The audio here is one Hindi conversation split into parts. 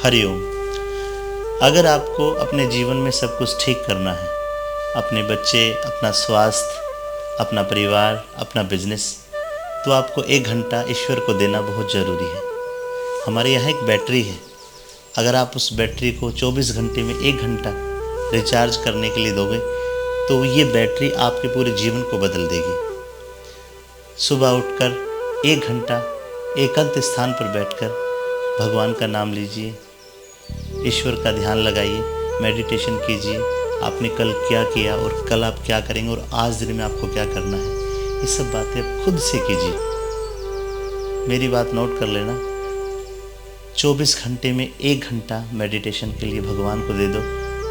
हरिओम। अगर आपको अपने जीवन में सब कुछ ठीक करना है, अपने बच्चे, अपना स्वास्थ्य, अपना परिवार, अपना बिजनेस, तो आपको 1 घंटा ईश्वर को देना बहुत ज़रूरी है। हमारे यहाँ एक बैटरी है, अगर आप उस बैटरी को 24 घंटे में 1 घंटा रिचार्ज करने के लिए दोगे तो ये बैटरी आपके पूरे जीवन को बदल देगी। सुबह उठकर 1 घंटा एकांत स्थान पर बैठकर भगवान का नाम लीजिए, ईश्वर का ध्यान लगाइए, मेडिटेशन कीजिए। आपने कल क्या किया और कल आप क्या करेंगे और आज दिन में आपको क्या करना है, ये सब बातें आप खुद से कीजिए। मेरी बात नोट कर लेना, 24 घंटे में 1 घंटा मेडिटेशन के लिए भगवान को दे दो,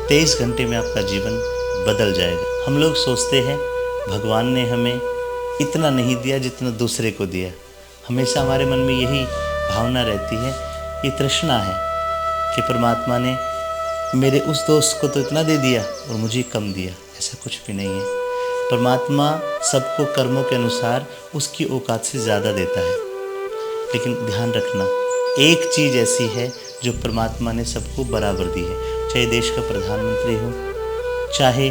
23 घंटे में आपका जीवन बदल जाएगा। हम लोग सोचते हैं भगवान ने हमें इतना नहीं दिया जितना दूसरे को दिया। हमेशा हमारे मन में यही भावना रहती है, ये तृष्णा है कि परमात्मा ने मेरे उस दोस्त को तो इतना दे दिया और मुझे कम दिया। ऐसा कुछ भी नहीं है। परमात्मा सबको कर्मों के अनुसार उसकी औकात से ज़्यादा देता है। लेकिन ध्यान रखना, एक चीज़ ऐसी है जो परमात्मा ने सबको बराबर दी है, चाहे देश का प्रधानमंत्री हो, चाहे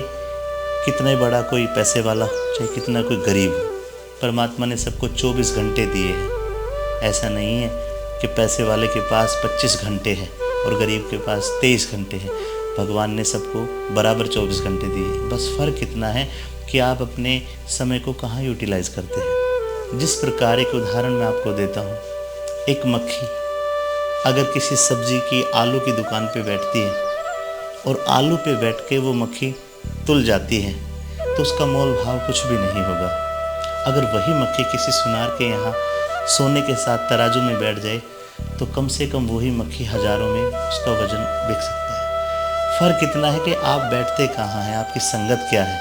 कितना बड़ा कोई पैसे वाला हो, चाहे कितना कोई गरीब हो, परमात्मा ने सबको 24 घंटे दिए हैं। ऐसा नहीं है कि पैसे वाले के पास 25 घंटे हैं और गरीब के पास 23 घंटे हैं। भगवान ने सबको बराबर 24 घंटे दिए। बस फ़र्क इतना है कि आप अपने समय को कहाँ यूटिलाइज़ करते हैं। जिस प्रकार एक उदाहरण मैं आपको देता हूँ, एक मक्खी अगर किसी सब्जी की, आलू की दुकान पे बैठती है और आलू पे बैठ के वो मक्खी तुल जाती है तो उसका मोल भाव कुछ भी नहीं होगा। अगर वही मक्खी किसी सुनार के यहाँ सोने के साथ तराजू में बैठ जाए तो कम से कम वही मक्खी हज़ारों में उसका वज़न बिक सकता है। फ़र्क इतना है कि आप बैठते कहाँ हैं, आपकी संगत क्या है।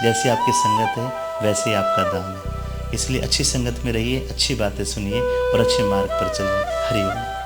जैसी आपकी संगत है वैसे ही आपका दाम है। इसलिए अच्छी संगत में रहिए, अच्छी बातें सुनिए और अच्छे मार्ग पर चलिए। हरि ओम।